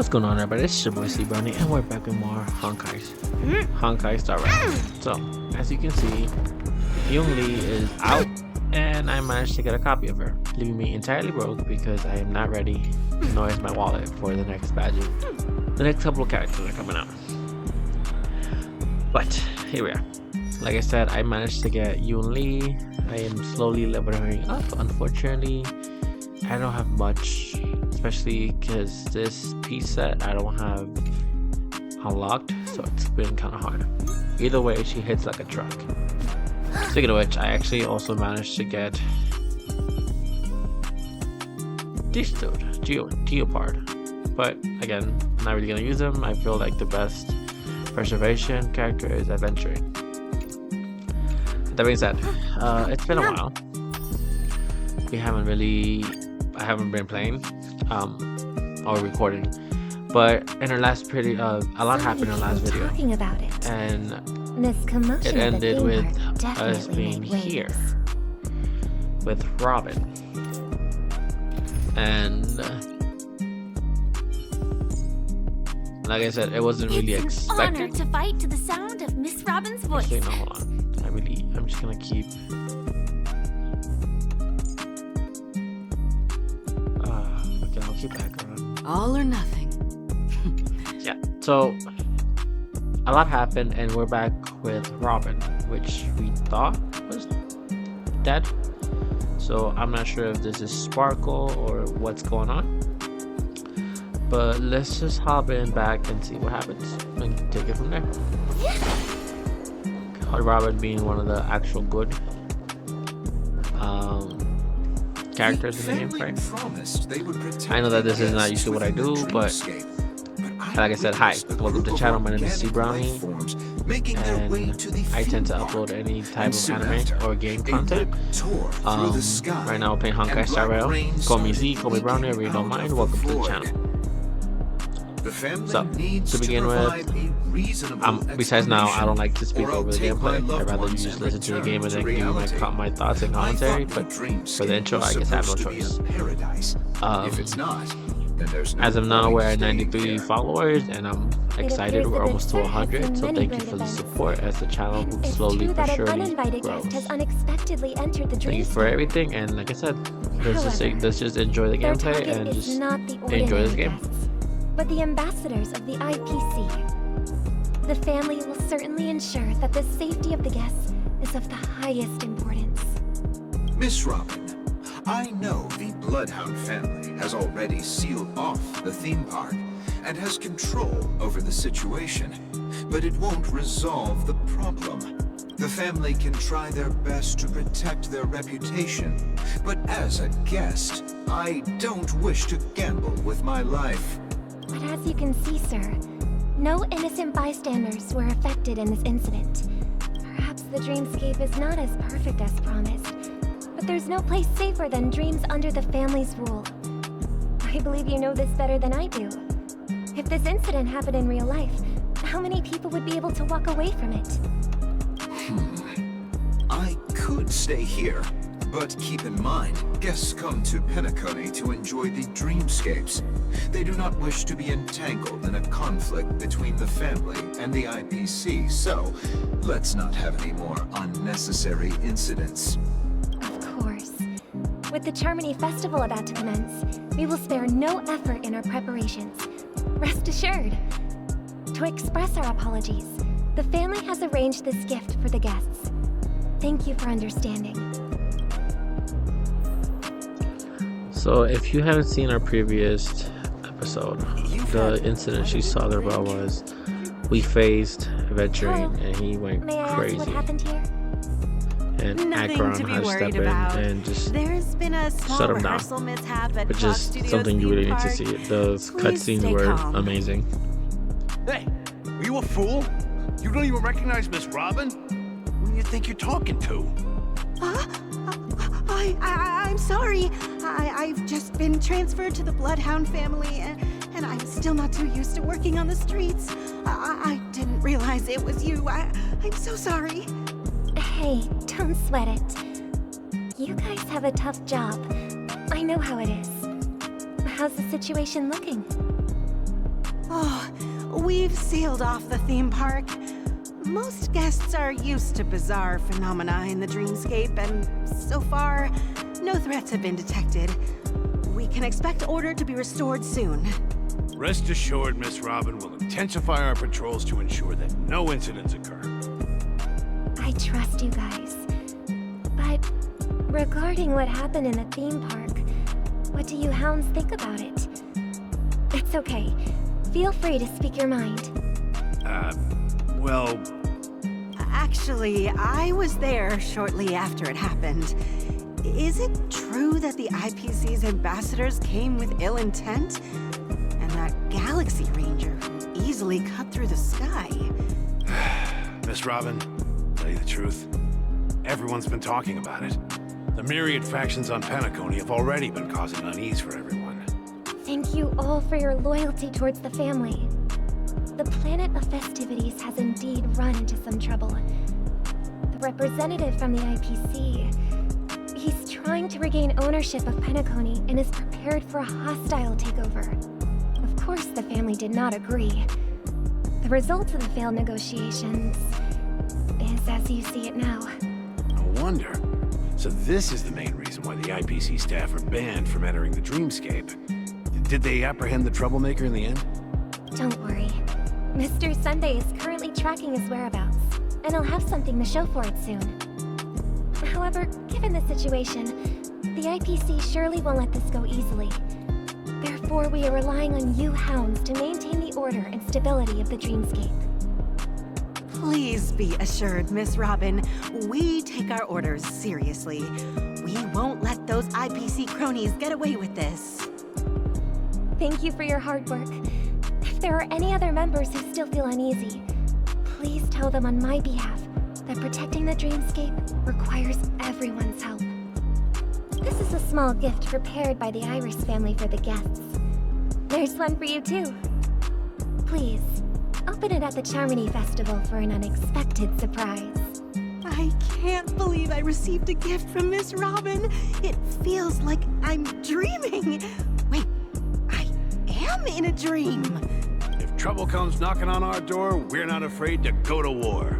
What's going on, everybody? It's your boy ZbrowniieZ, and we're back with more Honkai Star Rail. So, as you can see, Younglee is out, and I managed to get a copy of her, leaving me entirely broke because I am not ready, nor is my wallet for the next badges. The next couple of characters are coming out. But, here we are. Like I said, I managed to get Younglee. I am slowly leveling up. Unfortunately, I don't have much, especially because this piece set I don't have unlocked, so it's been kind of hard. Either way, she hits like a truck. Speaking of which, I actually also managed to get this dude, Geopard. But again, not really gonna use him. I feel like the best preservation character is Adventuring. That being said, it's been a while. I haven't been playing or recording, but in our last a lot happened in our last video, about it. And this commotion it ended with us definitely being made waves. here with Robin, and like I said, it wasn't really It's an honor expected. to fight to the sound of Miss Robin's voice. Actually, no, hold on. I'm just gonna keep. Okay, I'll keep background. All or nothing. Yeah. So a lot happened, and we're back with Robin, which we thought was dead. So I'm not sure if this is Sparkle or what's going on. But let's just hop in back and see what happens and take it from there. Robin being one of the actual good characters in the game, right? I know that this is not usually what I do, but like I said, hi, welcome to the channel. My name is ZbrowniieZ, and I tend to upload any type of anime or game content. Right now we're playing Honkai Star Rail. Call me Z, call me Brownie, I really don't mind. Welcome to the channel. So, to begin with, besides now, I don't like to speak over the gameplay. I'd rather you just listen to the game and then give you my thoughts and commentary, but for the intro, I guess I have no choice. As of now, we're at 93 followers, and I'm excited. We're almost to 100, so thank you for the support as the channel slowly but surely grows. Thank you for everything, and like I said, let's just enjoy the gameplay and just enjoy this game. But the ambassadors of the IPC. The family will certainly ensure that the safety of the guests is of the highest importance. Miss Robin, I know the Bloodhound family has already sealed off the theme park and has control over the situation, but it won't resolve the problem. The family can try their best to protect their reputation, but as a guest, I don't wish to gamble with my life. But as you can see, sir, no innocent bystanders were affected in this incident. Perhaps the dreamscape is not as perfect as promised, but there's no place safer than dreams under the family's rule. I believe you know this better than I do. If this incident happened in real life, how many people would be able to walk away from it? I could stay here, but keep in mind, guests come to Penacony to enjoy the dreamscapes. They do not wish to be entangled in a conflict between the family and the IPC, so let's not have any more unnecessary incidents. Of course. With the Charmony Festival about to commence, we will spare no effort in our preparations. Rest assured. To express our apologies, the family has arranged this gift for the guests. Thank you for understanding. So if you haven't seen our previous episode, the incident she saw there about was we faced Adventuring and he went May I crazy. ask what happened here? And Nothing Akron to be had to worried step about. in and just There's been a small shut him down. rehearsal mishap at But Fox just Studios something you theme really need to park. see. Those Please cutscenes stay were calm. amazing. Hey, are you a fool? You don't even recognize Miss Robin? Who do you think you're talking to? I'm sorry. I've just been transferred to the Bloodhound family, and I'm still not too used to working on the streets. I didn't realize it was you. I'm so sorry. Hey, don't sweat it. You guys have a tough job. I know how it is. How's the situation looking? Oh, we've sealed off the theme park. Most guests are used to bizarre phenomena in the dreamscape, and so far, no threats have been detected. We can expect order to be restored soon. Rest assured, Miss Robin will intensify our patrols to ensure that no incidents occur. I trust you guys. But regarding what happened in the theme park, what do you hounds think about it? It's okay. Feel free to speak your mind. Well... Actually, I was there shortly after it happened. Is it true that the IPC's ambassadors came with ill intent? And that Galaxy Ranger who easily cut through the sky? Miss Robin, tell you the truth, everyone's been talking about it. The myriad factions on Penacony have already been causing unease for everyone. Thank you all for your loyalty towards the family. The planet of festivities has indeed run into some trouble. The representative from the IPC, he's trying to regain ownership of Penacony and is prepared for a hostile takeover. Of course, the family did not agree. The result of the failed negotiations is as you see it now. No wonder. So this is the main reason why the IPC staff are banned from entering the dreamscape. Did they apprehend the troublemaker in the end? Don't worry. Mr. Sunday is currently tracking his whereabouts, and he'll have something to show for it soon. However, given the situation, the IPC surely won't let this go easily. Therefore, we are relying on you hounds to maintain the order and stability of the dreamscape. Please be assured, Miss Robin, we take our orders seriously. We won't let those IPC cronies get away with this. Thank you for your hard work. If there are any other members who still feel uneasy, please tell them on my behalf that protecting the dreamscape requires everyone's help. This is a small gift prepared by the Iris family for the guests. There's one for you too. Please, open it at the Browniie Festival for an unexpected surprise. I can't believe I received a gift from Miss Robin. It feels like I'm dreaming. Wait, I am in a dream. If trouble comes knocking on our door, we're not afraid to go to war.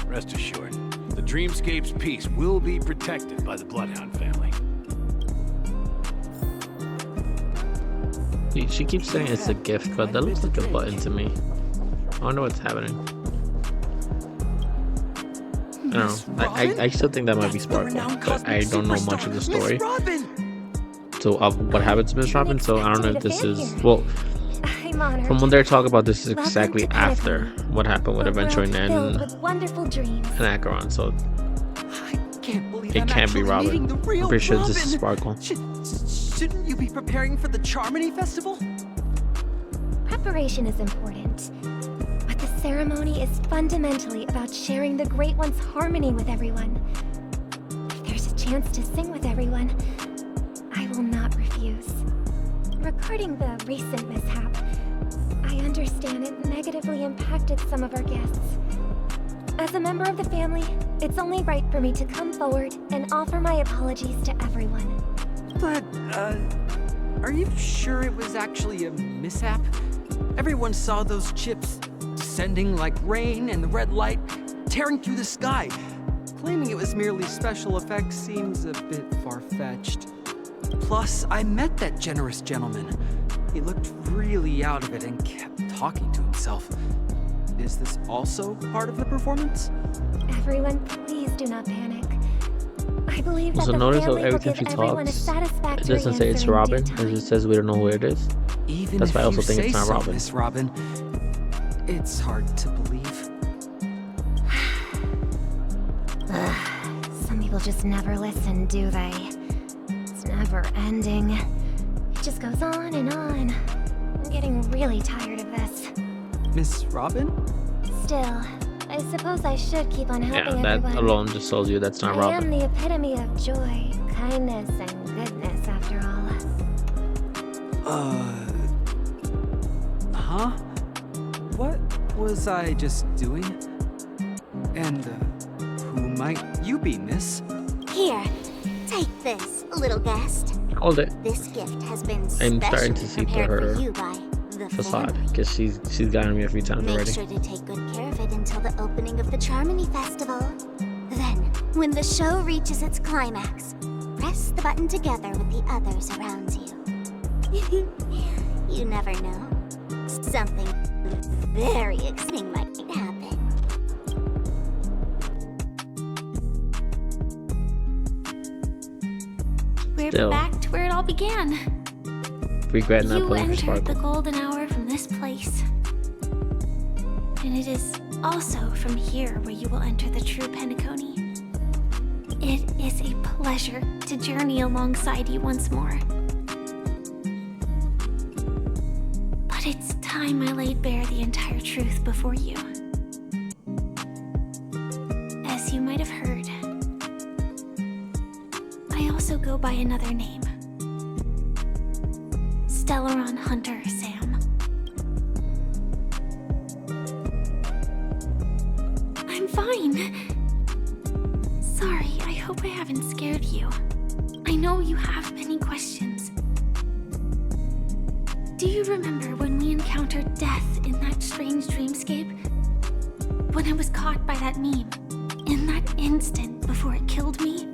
Rest assured, the dreamscape's peace will be protected by the Bloodhound family. She keeps saying it's a gift, but that looks like a button to me. I wonder what's happening. I don't know. I still think that might be Sparkle, but I don't know much of the story. So of what happened to Miss Robin, so I don't know if this is, well, from when they're talking about this is exactly after what happened with Adventuring and Acheron, so it can't be Robin. I'm pretty sure this is Sparkle. Shouldn't you be preparing for the Browniie Festival? Preparation is important, but the ceremony is fundamentally about sharing the Great One's harmony with everyone. If there's a chance to sing with everyone, I will not refuse. Regarding the recent mishap, I understand it negatively impacted some of our guests. As a member of the family, it's only right for me to come forward and offer my apologies to everyone. But, are you sure it was actually a mishap? Everyone saw those chips descending like rain and the red light tearing through the sky. Claiming it was merely special effects seems a bit far-fetched. Plus, I met that generous gentleman. He looked really out of it and kept talking to himself. Is this also part of the performance? Everyone, please do not panic. I believe that Also, the notice how family will every time give she everyone a talks, it satisfactory doesn't say it's answer in Robin, due as time. it says we don't know who it is. Even That's if why I also you think it's say not so, Robin. Miss Robin, it's hard to believe. Some people just never listen, do they? It's never ending. It just goes on and on. I'm getting really tired of this. Miss Robin? Still, I suppose I should keep on helping Yeah, that everyone. alone just tells you that's not I am Robin. the epitome of joy, kindness, and goodness, after all. Huh? What was I just doing? And, who might you be, miss? Here, take this, little guest. Hold it. This gift has been I'm starting to specially see prepared through her for you by the facade family. because she's gotten me a few times Make already. sure to take good care of it until the opening of the Browniie Festival. Then, when the show reaches its climax, press the button together with the others around you. You never know. Something very exciting might happen. We're Still. back to where it all began. Regret not You pulling for entered the Sparkle. golden hour from this place. And it is also from here where you will enter the true Penacony. It is a pleasure to journey alongside you once more. But it's time I laid bare the entire truth before you. As you might have heard, I also go by another name. Stellaron Hunter Sam. I'm fine. Sorry, I hope I haven't scared you. I know you have many questions. Do you remember when we encountered death in that strange dreamscape? When I was caught by that meme, in that instant before it killed me?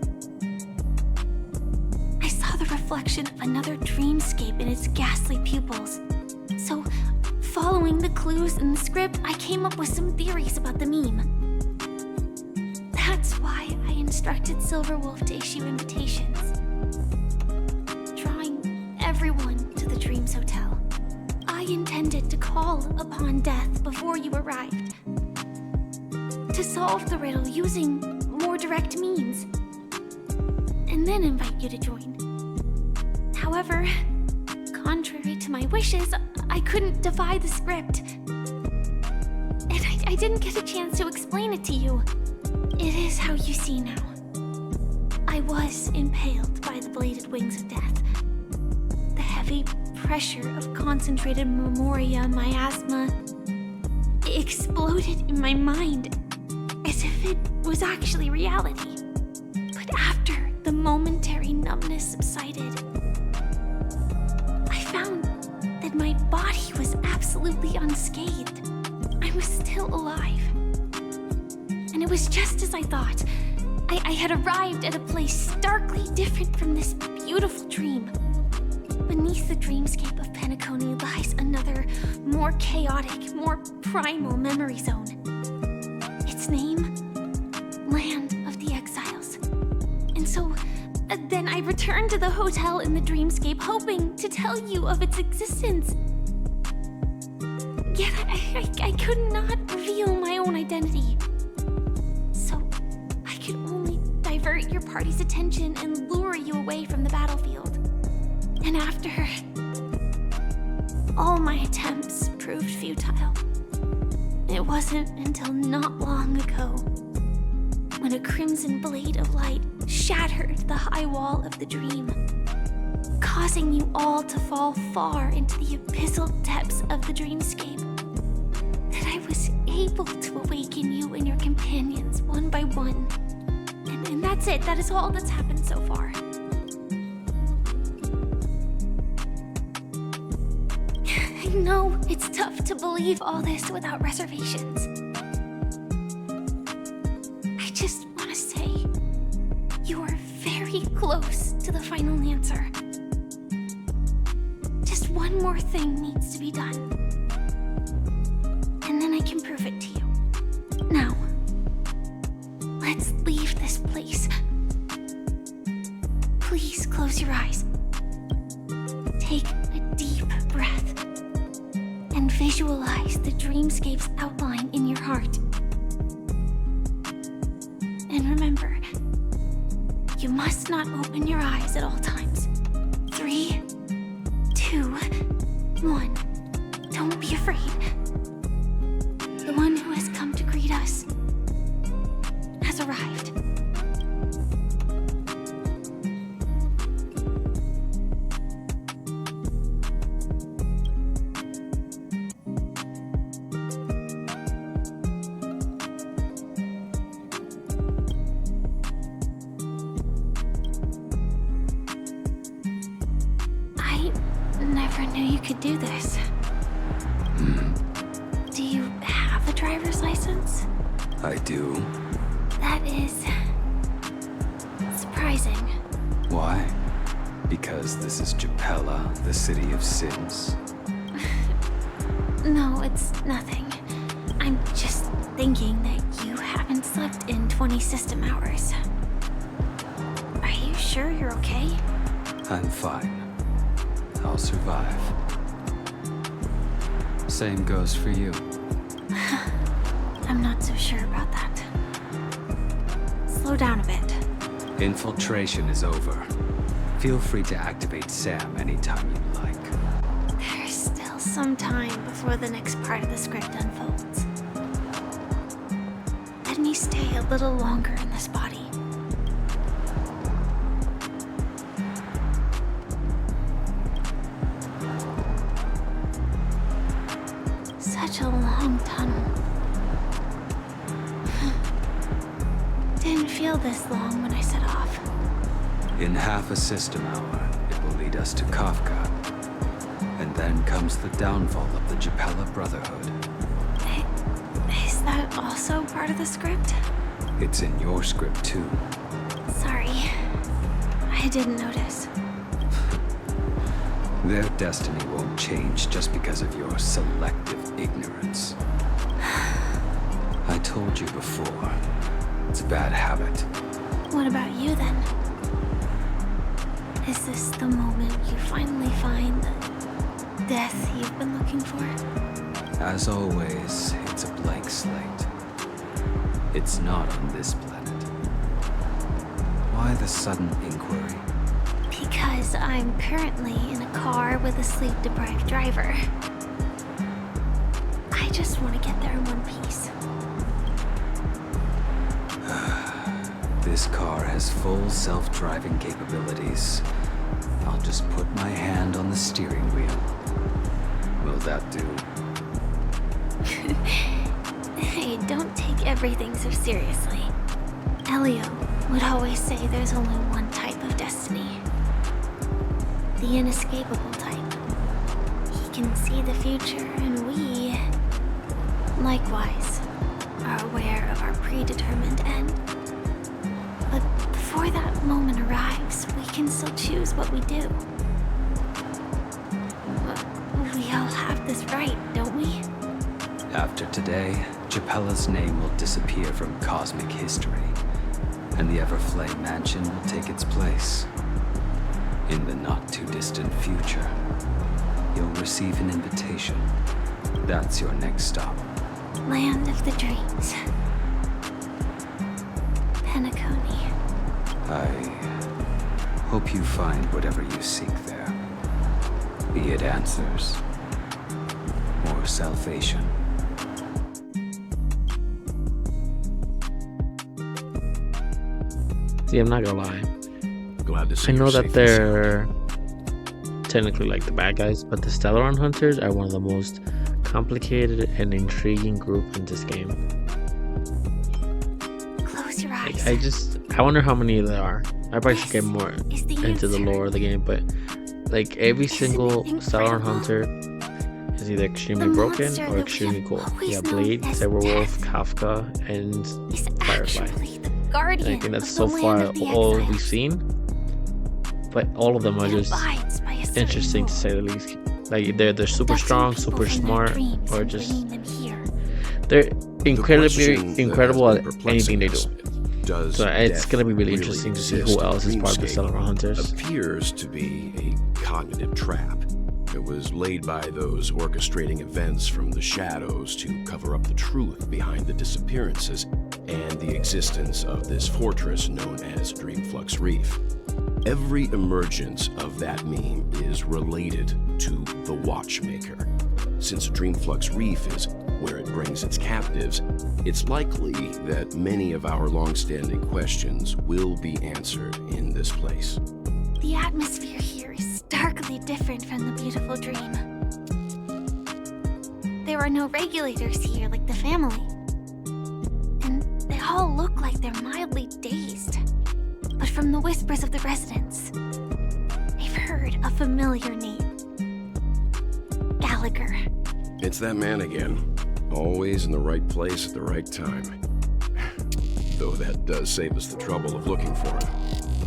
I saw the reflection of another dreamscape in its ghastly pupils. So, following the clues in the script, I came up with some theories about the meme. That's why I instructed Silverwolf to issue invitations, drawing everyone to the Dreams Hotel. I intended to call upon death before you arrived, to solve the riddle using more direct means, and then invite you to join. However, contrary to my wishes, I couldn't defy the script, and I didn't get a chance to explain it to you. It is how you see now. I was impaled by the bladed wings of death. The heavy pressure of concentrated memoria miasma exploded in my mind as if it was actually reality. But after the momentary numbness subsided, I found that my body was absolutely unscathed. I was still alive. And it was just as I thought. I had arrived at a place starkly different from this beautiful dream. Beneath the dreamscape of Penacony lies another, more chaotic, more primal memory zone. Its name? Land of the Exiles. And so, then I returned to the hotel in the dreamscape, hoping to tell you of its existence. Yet I could not reveal my own identity. So, I could only divert your party's attention and lure you away from the battlefield. And after, all my attempts proved futile. It wasn't until not long ago when a crimson blade of light shattered the high wall of the dream, causing you all to fall far into the abyssal depths of the dreamscape, that I was able to awaken you and your companions one by one. And that's it. That is all that's happened so far. I know it's tough to believe all this without reservations. I just want to say you are very close to the final answer. Just one more thing needs to be done, and then I can prove it to you. Now, let's leave this place. Please close your eyes. Take a deep breath and visualize the dreamscape's outline in your heart. And remember, you must not open your eyes at all times. 3, 2, 1. Don't be afraid. The one who has come to greet us has arrived. I never knew you could do this. presence? I do. That is... surprising. Why? Because this is Japella, the city of sins. No, it's nothing. I'm just thinking that you haven't slept in 20 system hours. Are you sure you're okay? I'm fine. I'll survive. Same goes for you. I'm not so sure about that. Slow down a bit. Infiltration is over. Feel free to activate Sam anytime you like. There's still some time before the next part of the script unfolds. Let me stay a little longer in this body. Such a long tunnel. Didn't feel this long when I set off. In half a system hour, it will lead us to Kafka. And then comes the downfall of the Japella Brotherhood. Is that also part of the script? It's in your script too. Sorry. I didn't notice. Their destiny won't change just because of your selective ignorance. I told you before, it's a bad habit. What about you then? Is this the moment you finally find the death you've been looking for? As always, it's a blank slate. It's not on this planet. Why the sudden inquiry? Because I'm currently in a car with a sleep-deprived driver. I just want to get there in one piece. This car has full self-driving capabilities. I'll just put my hand on the steering wheel. Will that do? Hey, don't take everything so seriously. Elio would always say there's only one type of destiny. The inescapable type. He can see the future, and we, likewise, are aware of our predetermined end. But before that moment arrives, we can still choose what we do. We all have this right, don't we? After today, Japella's name will disappear from cosmic history, and the Everflame Mansion will take its place. In the not-too-distant future, you'll receive an invitation. That's your next stop. Land of the dreams. Penacony. I hope you find whatever you seek there. Be it answers or salvation. See, I'm not gonna lie. Glad to see I know you're that safe they're technically like the bad guys, but the Stellaron Hunters are one of the most complicated and intriguing group in this game. Close your eyes. I wonder how many there are. I probably should get more Is the into the answer. lore of the game, but like every Isn't single it Stellaron incredible? Hunter is either extremely The broken monster or that we extremely have cool. always You have known Blade, as Cyberwolf, Death Kafka, and Is Firefly. actually the guardian And I think that's of so the far land of the all exiles. we've seen. But all of them are It just abides by a certain interesting to rule. say the least. Like they're super Abducting strong, people super from their smart, dreams or and just bringing them here. they're incredibly question that incredible has at been anything they do. perplexing us, does So it's death gonna be really really interesting to see exist who in else is part of the Dreamscape? Stellaron Hunters. Appears to be a cognitive trap. It was laid by those orchestrating events from the shadows to cover up the truth behind the disappearances and the existence of this fortress known as Dreamflux Reef. Every emergence of that meme is related to the Watchmaker. Since Dreamflux Reef is where it brings its captives, it's likely that many of our long-standing questions will be answered in this place. The atmosphere here is starkly different from the beautiful dream. There are no regulators here like the family. And they all look like they're mildly dazed. But from the whispers of the residents, they've heard a familiar name. Gallagher. It's that man again. Always in the right place at the right time. Though that does save us the trouble of looking for him.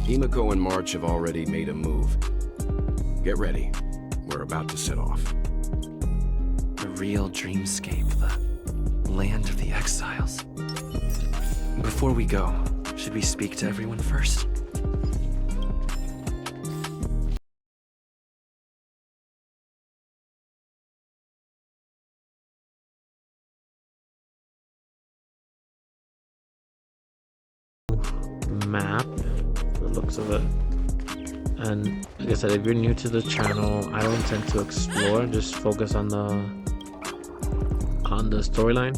Himiko and March have already made a move. Get ready. We're about to set off. The real dreamscape, the land of the exiles. Before we go, should we speak to everyone first? Map, the looks of it. And like I said, if you're new to the channel, I don't tend to explore, just focus on the storyline.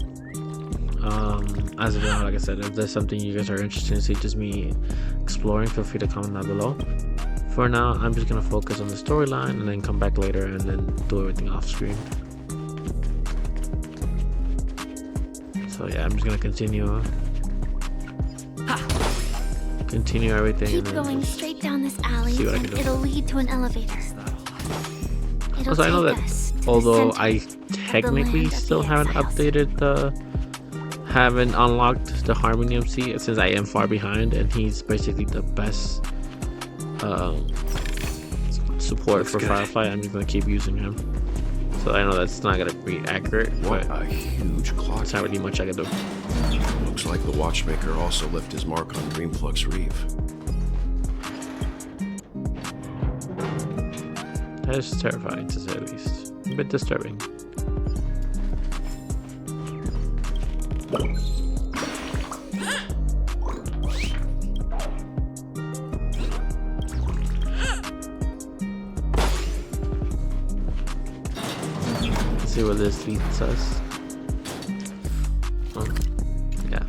As of now, like I said, if there's something you guys are interested in, see just me exploring, feel free to comment down below. For now, I'm just gonna focus on the storyline and then come back later and then do everything off screen. So yeah, I'm just gonna continue everything. Keep going straight down this alley see what I and can do. it'll lead to an elevator. It'll Also, I know take that us to the although center I of technically the still land of haven't the haven't unlocked the Harmony MC, since I am far behind, and he's basically the best support for Firefly. I'm just gonna keep using him. So I know that's not gonna be accurate, What but a huge clock. there's not really much I can do. Looks like the watchmaker also left his mark on Dreamflux Reef. That is terrifying, to say the least. A bit disturbing. Let's see where this leads us. Oh, yeah.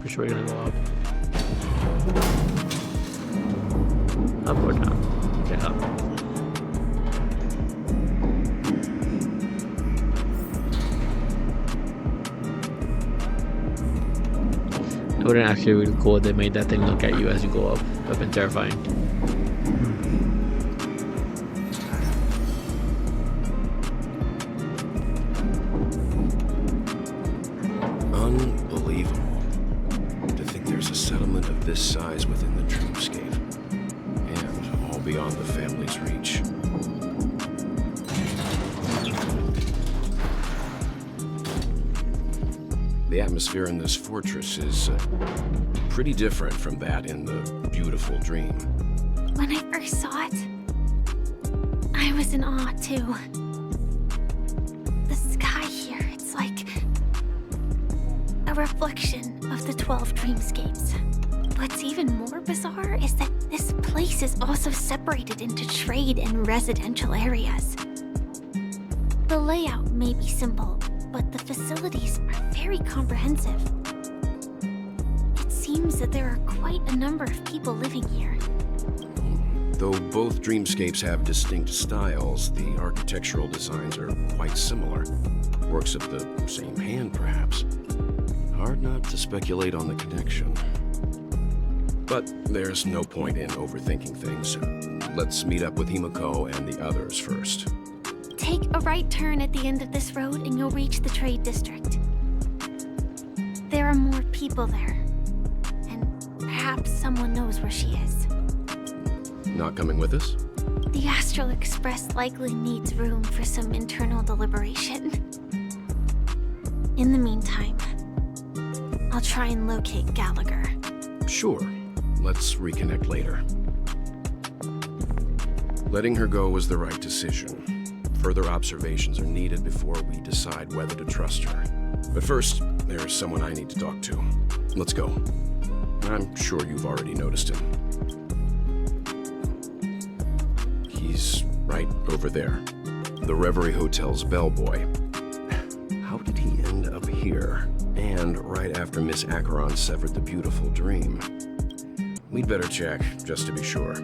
Pretty sure we're gonna go up. Up or down? Okay, up. It would have actually really cool if they made that thing look at you as you go up. That would have been terrifying. Unbelievable. To think there's a settlement of this size within the dreamscape. And all beyond the family's reach. The atmosphere in this fortress is pretty different from that in the beautiful dream. When I first saw it, I was in awe too. The sky here, it's like a reflection of the 12 dreamscapes. What's even more bizarre is that this place is also separated into trade and residential areas. The layout may be simple, but the facilities are very comprehensive. It seems that there are quite a number of people living here. Though both dreamscapes have distinct styles, the architectural designs are quite similar. Works of the same hand, perhaps. Hard not to speculate on the connection. But there's no point in overthinking things. Let's meet up with Himiko and the others first. Take a right turn at the end of this road and you'll reach the trade district. There are more people there, and perhaps someone knows where she is. Not coming with us? The Astral Express likely needs room for some internal deliberation. In the meantime, I'll try and locate Gallagher. Sure. Let's reconnect later. Letting her go was the right decision. Further observations are needed before we decide whether to trust her. But first, there's someone I need to talk to. Let's go. I'm sure you've already noticed him. He's right over there. The Reverie Hotel's bellboy. How did he end up here? And right after Miss Acheron severed the beautiful dream. We'd better check, just to be sure.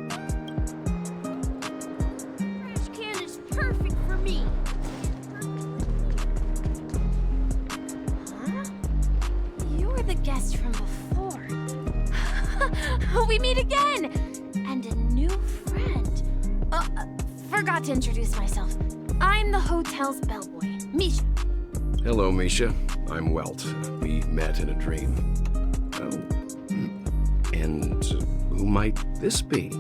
Guest from before. We meet again! And a new friend. Forgot to introduce myself. I'm the hotel's bellboy, Misha. Hello, Misha. I'm Welt. We met in a dream. Oh. And who might this be?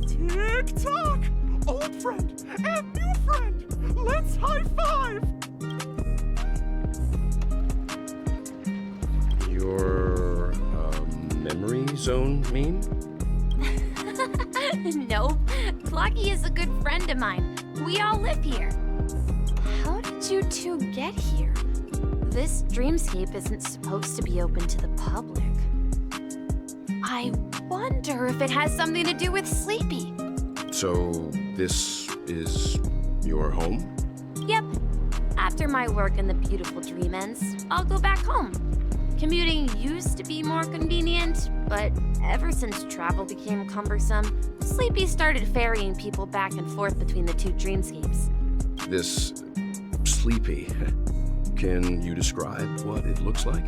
Tik Tok! Old friend and new friend! Let's high five! Your memory zone meme? Nope. Clocky is a good friend of mine. We all live here. How did you two get here? This dreamscape isn't supposed to be open to the public. I wonder if it has something to do with Sleepy. So, this is your home? Yep. After my work in the beautiful dream ends, I'll go back home. Commuting used to be more convenient, but ever since travel became cumbersome, Sleepy started ferrying people back and forth between the two dreamscapes. This Sleepy. Can you describe what it looks like?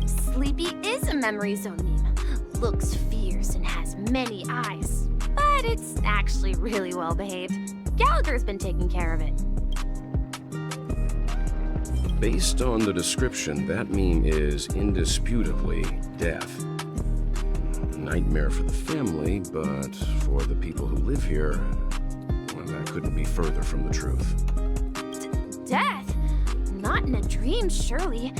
Sleepy is a memory zone meme. Looks fierce and has many eyes, but it's actually really well behaved. Gallagher's been taking care of it. Based on the description, that meme is indisputably death. Nightmare for the family, but for the people who live here, well, that couldn't be further from the truth. Death? Not in a dream, surely.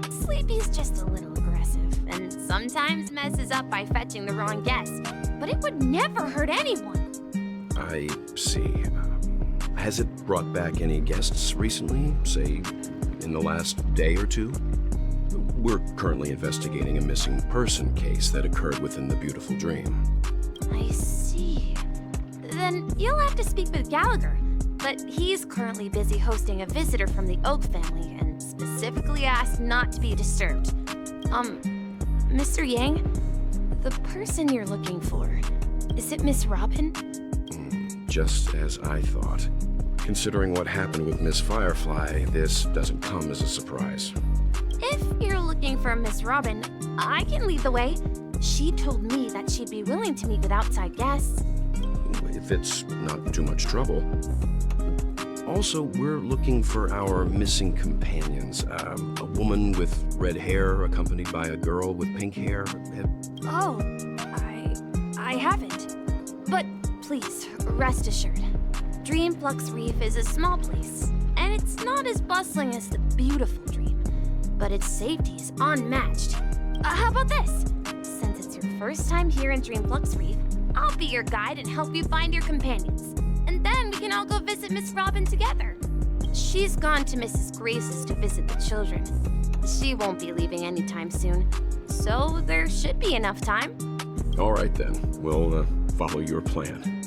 Sleepy's just a little aggressive, and sometimes messes up by fetching the wrong guess. But it would never hurt anyone. I see. Has it brought back any guests recently, say, in the last day or two? We're currently investigating a missing person case that occurred within the beautiful dream. I see. Then you'll have to speak with Gallagher. But he's currently busy hosting a visitor from the Oak family and specifically asked not to be disturbed. Mr. Yang, the person you're looking for, is it Miss Robin? Just as I thought. Considering what happened with Miss Firefly, this doesn't come as a surprise. If you're looking for Miss Robin, I can lead the way. She told me that she'd be willing to meet with outside guests. If it's not too much trouble. Also, we're looking for our missing companions. A woman with red hair accompanied by a girl with pink hair. Oh, I haven't. But please, rest assured. Dreamflux Reef is a small place, and it's not as bustling as the beautiful dream. But its safety is unmatched. How about this? Since it's your first time here in Dreamflux Reef, I'll be your guide and help you find your companions. And then we can all go visit Miss Robin together. She's gone to Mrs. Grace's to visit the children. She won't be leaving anytime soon, so there should be enough time. All right then, we'll follow your plan.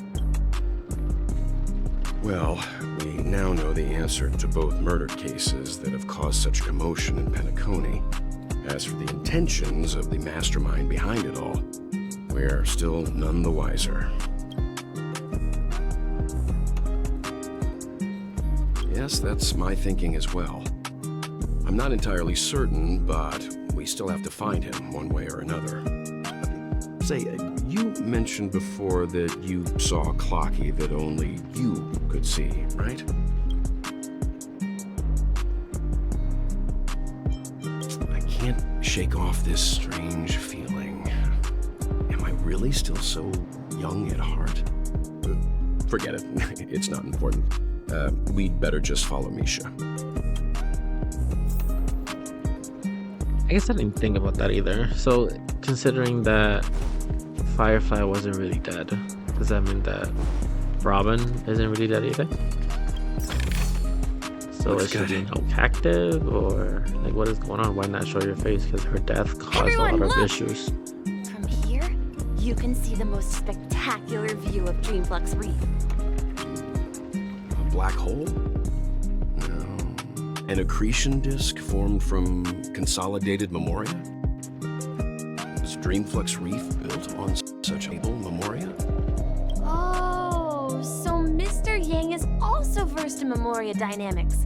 Well, we now know the answer to both murder cases that have caused such commotion in Penacony. As for the intentions of the mastermind behind it all, we're still none the wiser. Yes, that's my thinking as well. I'm not entirely certain, but we still have to find him one way or another. Say, you mentioned before that you saw a Clocky that only you could see, right? I can't shake off this strange feeling. Am I really still so young at heart? Forget it. It's not important. We'd better just follow Misha. I guess I didn't think about that either. So, considering that Firefly wasn't really dead, does that mean that Robin isn't really dead either? So Looks is she good. being held captive, or like what is going on? Why not show your face? Because her death caused Everyone, a lot of look! issues. From here, you can see the most spectacular view of Dreamflux Reef. A black hole? No. An accretion disk formed from consolidated memoria? Was Dreamflux Reef built on such able memoria? Oh, so Mr. Yang is also versed in Memoria dynamics.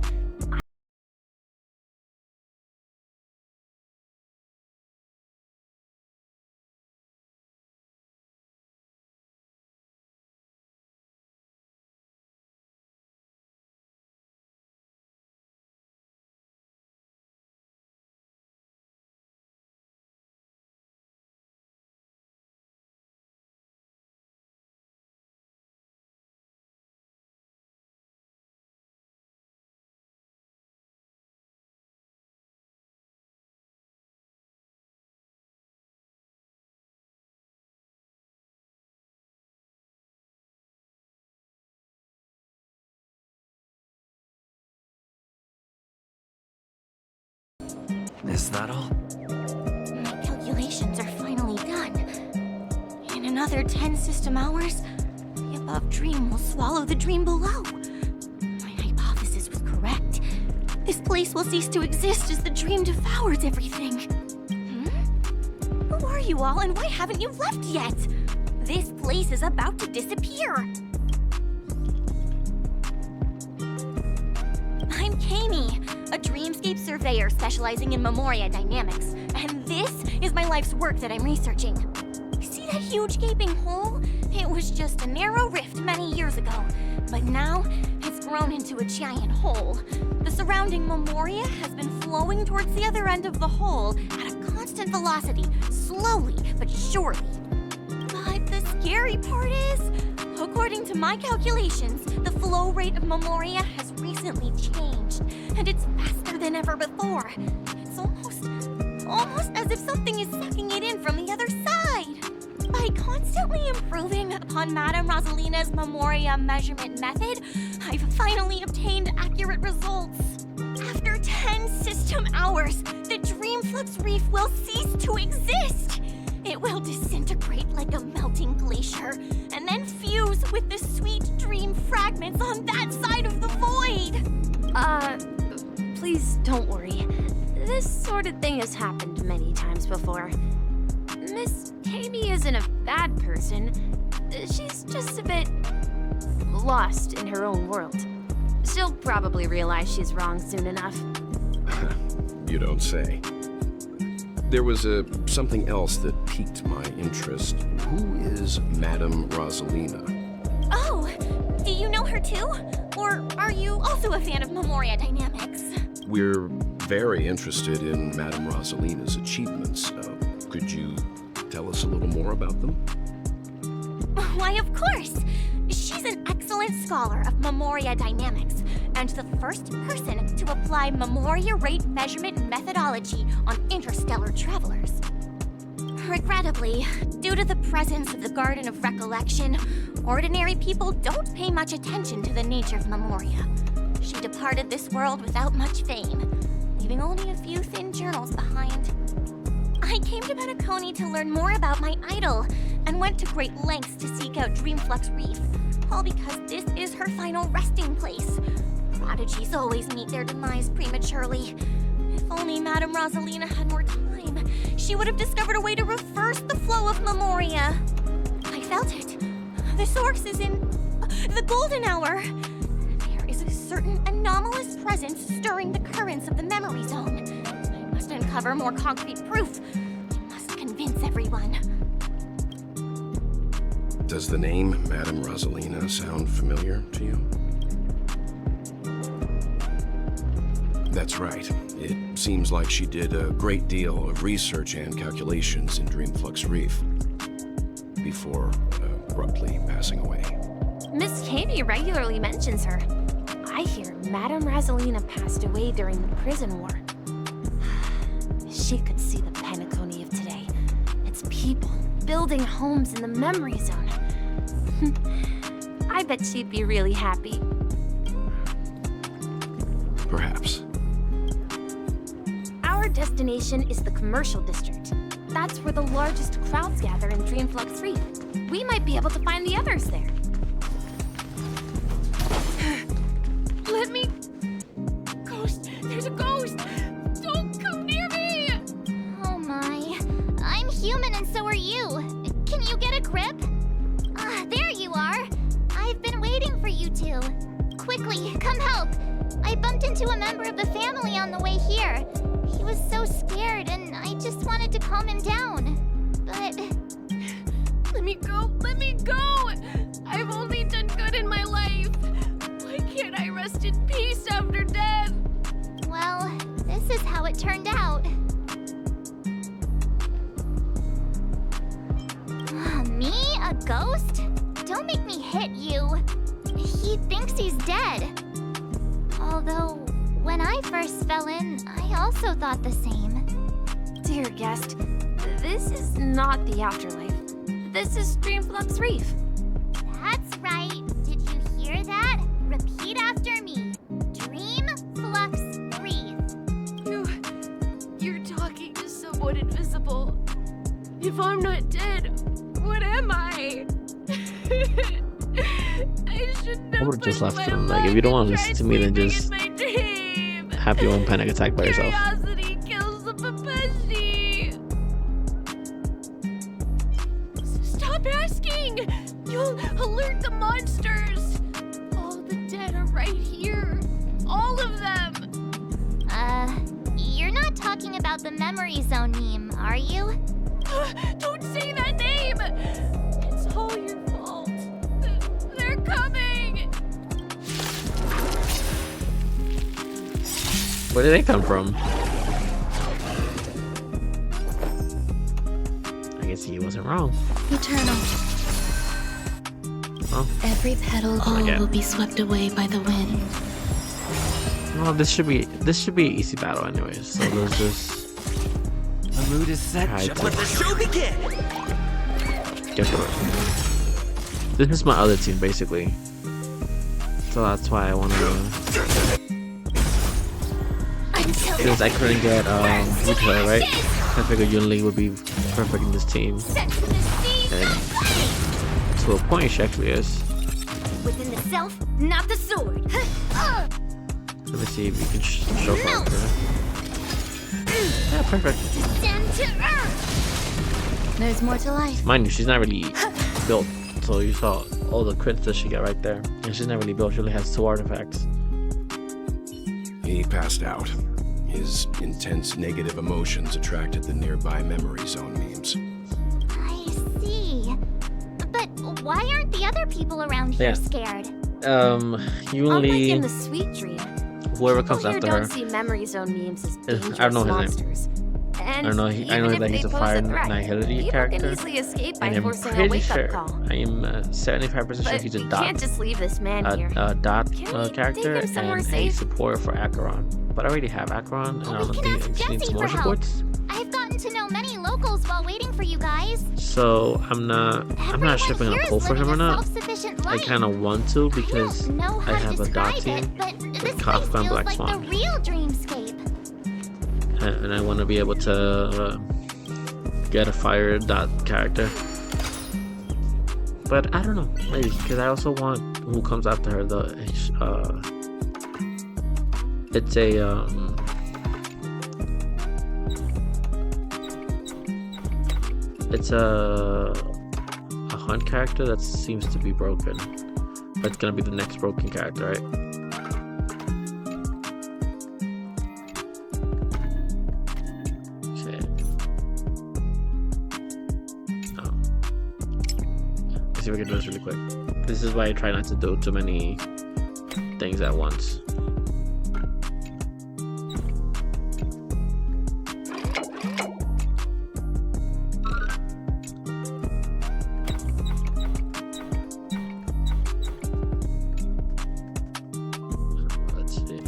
Is that all? My calculations are finally done. In another 10 system hours, the above dream will swallow the dream below. My hypothesis was correct. This place will cease to exist as the dream devours everything. Who are you all, and why haven't you left yet? This place is about to disappear. I'm Kami, a dreamscape surveyor specializing in Memoria dynamics, and this is my life's work that I'm researching. See that huge gaping hole? It was just a narrow rift many years ago, but now it's grown into a giant hole. The surrounding Memoria has been flowing towards the other end of the hole at a constant velocity, slowly but surely. But the scary part is, according to my calculations, the flow rate of Memoria has recently changed, and it's faster than ever before. It's almost as if something is sucking it in from the other side. By constantly improving upon Madame Rosalina's Memoria measurement method, I've finally obtained accurate results. After 10 system hours, the Dreamflux Reef will cease to exist. It will disintegrate like a melting glacier, and then fuse with the sweet dream fragments on that side of the void. Please don't worry. This sort of thing has happened many times before. Miss Kami isn't a bad person. She's just a bit lost in her own world. She'll probably realize she's wrong soon enough. You don't say. There was something else that piqued my interest. Who is Madame Rosalina? Oh, do you know her too? Or are you also a fan of Memoria dynamics? We're very interested in Madame Rosalina's achievements. Could you tell us a little more about them? Why, of course! She's an excellent scholar of Memoria dynamics, and the first person to apply Memoria rate measurement methodology on interstellar travelers. Regrettably, due to the presence of the Garden of Recollection, ordinary people don't pay much attention to the nature of Memoria. She departed this world without much fame, leaving only a few thin journals behind. I came to Penacony to learn more about my idol, and went to great lengths to seek out Dreamflux Reef, all because this is her final resting place. Prodigies always meet their demise prematurely. If only Madame Rosalina had more time, she would have discovered a way to reverse the flow of Memoria. I felt it. The source is in the golden hour. There is a certain anomalous presence stirring the currents of the memory zone. I must uncover more concrete proof. I must convince everyone. Does the name Madame Rosalina sound familiar to you? That's right. It seems like she did a great deal of research and calculations in Dreamflux Reef before abruptly passing away. Miss Kami regularly mentions her. I hear Madame Rosalina passed away during the prison war. She could see the Penacony of today. Its people building homes in the memory zone. I bet she'd be really happy. Perhaps. Our destination is the commercial district. That's where the largest crowds gather in Dreamflux Reef. We might be able to find the others there. Let me... Ghost! There's a ghost! Don't come near me! Oh my. I'm human and so are you. Can you get a grip? There you are. I've been waiting for you two. Quickly, come help. I bumped into a member of the family on the way here. He was so scared and I just wanted to calm him down. But... Let me go! Let me go! I've only done good in my life. Why can't I rest in peace after death? Well, this is how it turned out. Me? A ghost? Don't make me hit you. He thinks he's dead. Although, when I first fell in, I also thought the same. Dear guest, this is not the afterlife. This is Dreamflux Reef. That's right. Did you hear that? Repeat after me. Dreamflux Reef. You're If I'm not dead, what am I? I shouldn't I have would have just pushed left my him. Like, if luck you don't and want to listen tried to me, then sleeping just in my dream. have your own panic attack by yourself. Curiosity kills the Papashi. Stop asking! You'll alert the monsters! All the dead are right here. All of them! You're not talking about the memory zone meme, are you? Don't say that name! It's all your fault. They're coming! Where did they come from? I guess he wasn't wrong. Eternal. Oh. Every petal will be swept away by the wind. Well, this should be an easy battle anyways. So let's just The mood is set. try Let the show begin. get through it. This is my other team basically. So that's why I want to. Because I couldn't get Positve, right? I figured Yunli would be perfect in this team. And to a point, she actually is. Within the self, not the sword. Let me see if you can show her. Yeah, perfect. Stand to earth. There's more to life. Mind you, she's not really built. So you saw all the crits that she got right there. And she's not really built. She only has 2 artifacts. He passed out. His intense negative emotions attracted the nearby memory zone memes. I see. But why aren't the other people around here scared? You Unlike only in the sweet dream, whoever comes people here after her. don't see memory zone memes as dangerous I don't know his monsters. And I know that he's a fire nihility people character. can easily escape by And I'm forcing a pretty wake-up sure, call. I am 75% sure But he's a we dot. can't just leave this man here. Dot Can we take character him somewhere and a safe? support for Acheron. But I already have Acheron, and I don't think she needs Jesse more for help. supports. I've gotten to know many locals while waiting for you guys. So I'm not sure if I'm gonna pull for him or not. I kind of want to because I have a dot team with Kafka and Black Like the Swan, real dreamscape. and I want to be able to get a fire dot character. But I don't know, maybe because I also want who comes after her. It's a it's a hunt character that seems to be broken. But it's gonna be the next broken character, right? Okay. Oh. Let's see if we can do this really quick. This is why I try not to do too many things at once. Let's see.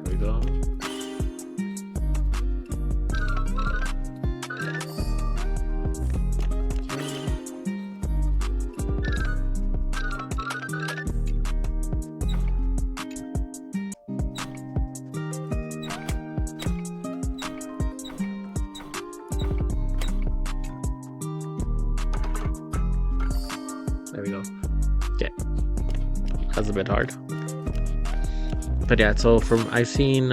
Here we go. There we go. Okay. That's a bit hard. But yeah, so I've seen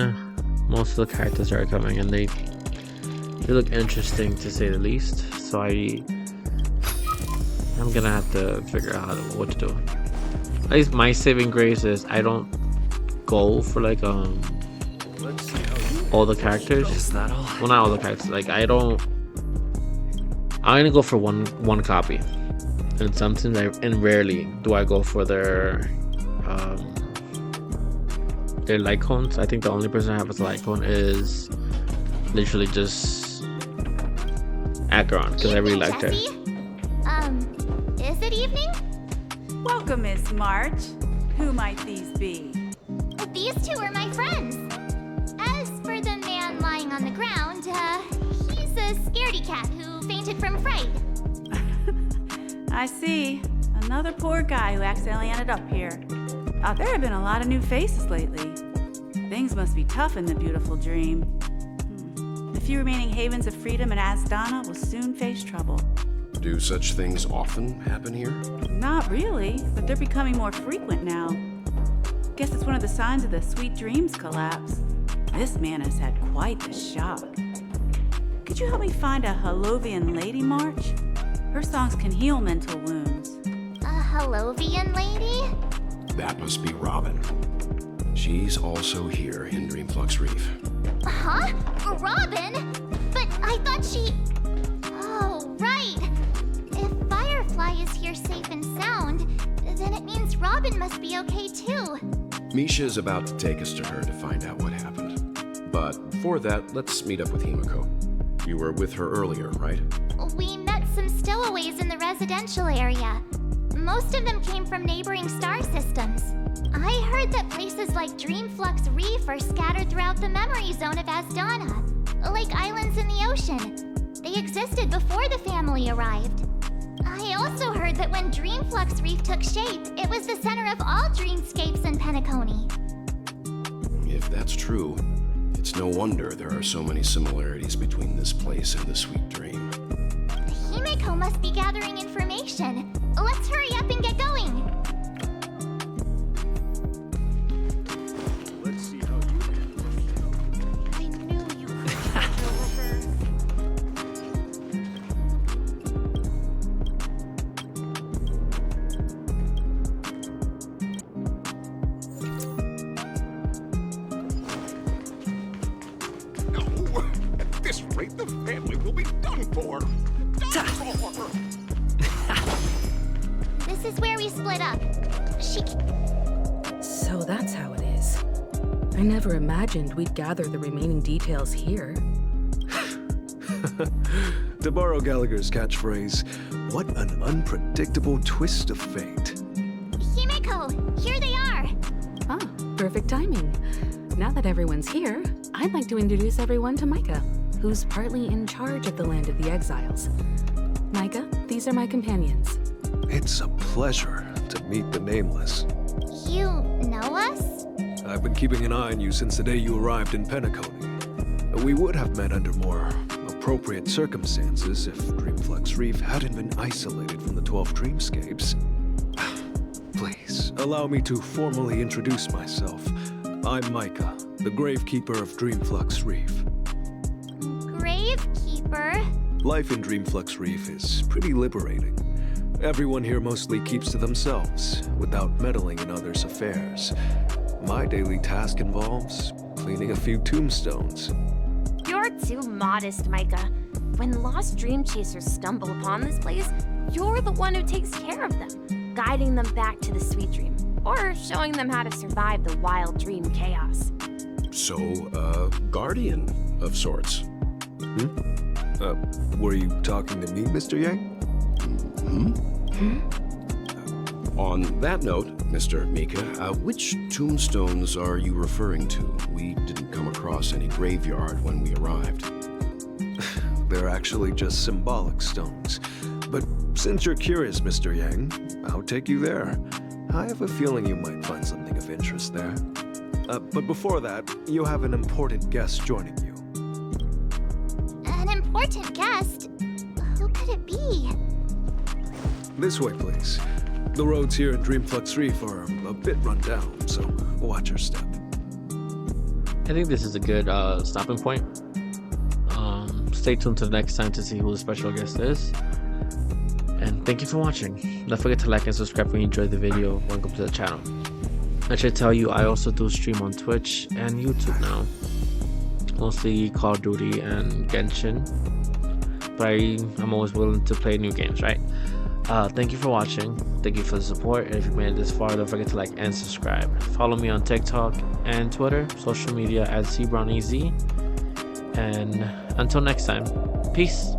most of the characters that are coming and they look interesting to say the least. So I'm gonna have to figure out what to do. At least my saving grace is I don't go for like all the characters. Is that all? Well, not all the characters. Like I'm gonna go for one copy. And sometimes and rarely do I go for their Lycones. I think the only person I have as a Lycone is literally just Acheron because I really liked her. Is it evening? Welcome, Miss March. Who might these be? These two are my friends. As for the man lying on the ground, he's a scaredy cat who fainted from fright. I see. Another poor guy who accidentally ended up here. There have been a lot of new faces lately. Things must be tough in the beautiful dream. The few remaining havens of freedom in Asdana will soon face trouble. Do such things often happen here? Not really, but they're becoming more frequent now. Guess it's one of the signs of the Sweet Dreams collapse. This man has had quite the shock. Could you help me find a Halovian lady, March? Her songs can heal mental wounds. A Halovian lady? That must be Robin. She's also here in Dreamflux Reef. Huh? Robin? But I thought she... Oh, right. If Firefly is here safe and sound, then it means Robin must be okay too. Misha's about to take us to her to find out what happened. But before that, let's meet up with Himiko. You were with her earlier, right? We met some stowaways in the residential area. Most of them came from neighboring star systems. I heard that places like Dreamflux Reef are scattered throughout the memory zone of Asdana, like islands in the ocean. They existed before the family arrived. I also heard that when Dreamflux Reef took shape, it was the center of all dreamscapes in Penacony. If that's true, it's no wonder there are so many similarities between this place and the Sweet Dream. Himiko must be gathering information. Let's hurry up and get going. Let's see how you handle. I knew you could handle her. No, at this rate, the family will be done for. Done for. This is where we split up. So that's how it is. I never imagined we'd gather the remaining details here. To borrow Gallagher's catchphrase, what an unpredictable twist of fate. Himiko, here they are. Ah, perfect timing. Now that everyone's here, I'd like to introduce everyone to Micah, who's partly in charge of the land of the exiles. Micah, these are my companions. It's a pleasure to meet the Nameless. You know us? I've been keeping an eye on you since the day you arrived in Penacony. We would have met under more appropriate circumstances if Dreamflux Reef hadn't been isolated from the 12 dreamscapes. Please, allow me to formally introduce myself. I'm Micah, the Gravekeeper of Dreamflux Reef. Gravekeeper? Life in Dreamflux Reef is pretty liberating. Everyone here mostly keeps to themselves, without meddling in others' affairs. My daily task involves cleaning a few tombstones. You're too modest, Micah. When lost dream chasers stumble upon this place, you're the one who takes care of them, guiding them back to the Sweet Dream, or showing them how to survive the wild dream chaos. So, guardian of sorts. Were you talking to me, Mr. Yang? On that note, Mr. Mika, which tombstones are you referring to? We didn't come across any graveyard when we arrived. They're actually just symbolic stones. But since you're curious, Mr. Yang, I'll take you there. I have a feeling you might find something of interest there. But before that, you have an important guest joining you. An important guest? Who could it be? This way, please. The roads here in Dreamflux Reef are a bit run down, so watch your step. I think this is a good stopping point. Stay tuned to the next time to see who the special guest is. And thank you for watching. Don't forget to like and subscribe when you enjoyed the video. Welcome to the channel. I should tell you, I also do stream on Twitch and YouTube now. Mostly Call of Duty and Genshin. But I'm always willing to play new games, right? Thank you for watching. Thank you for the support. And if you made it this far, don't forget to like and subscribe. Follow me on TikTok and Twitter, social media at ZbrowniieZ. And until next time, peace.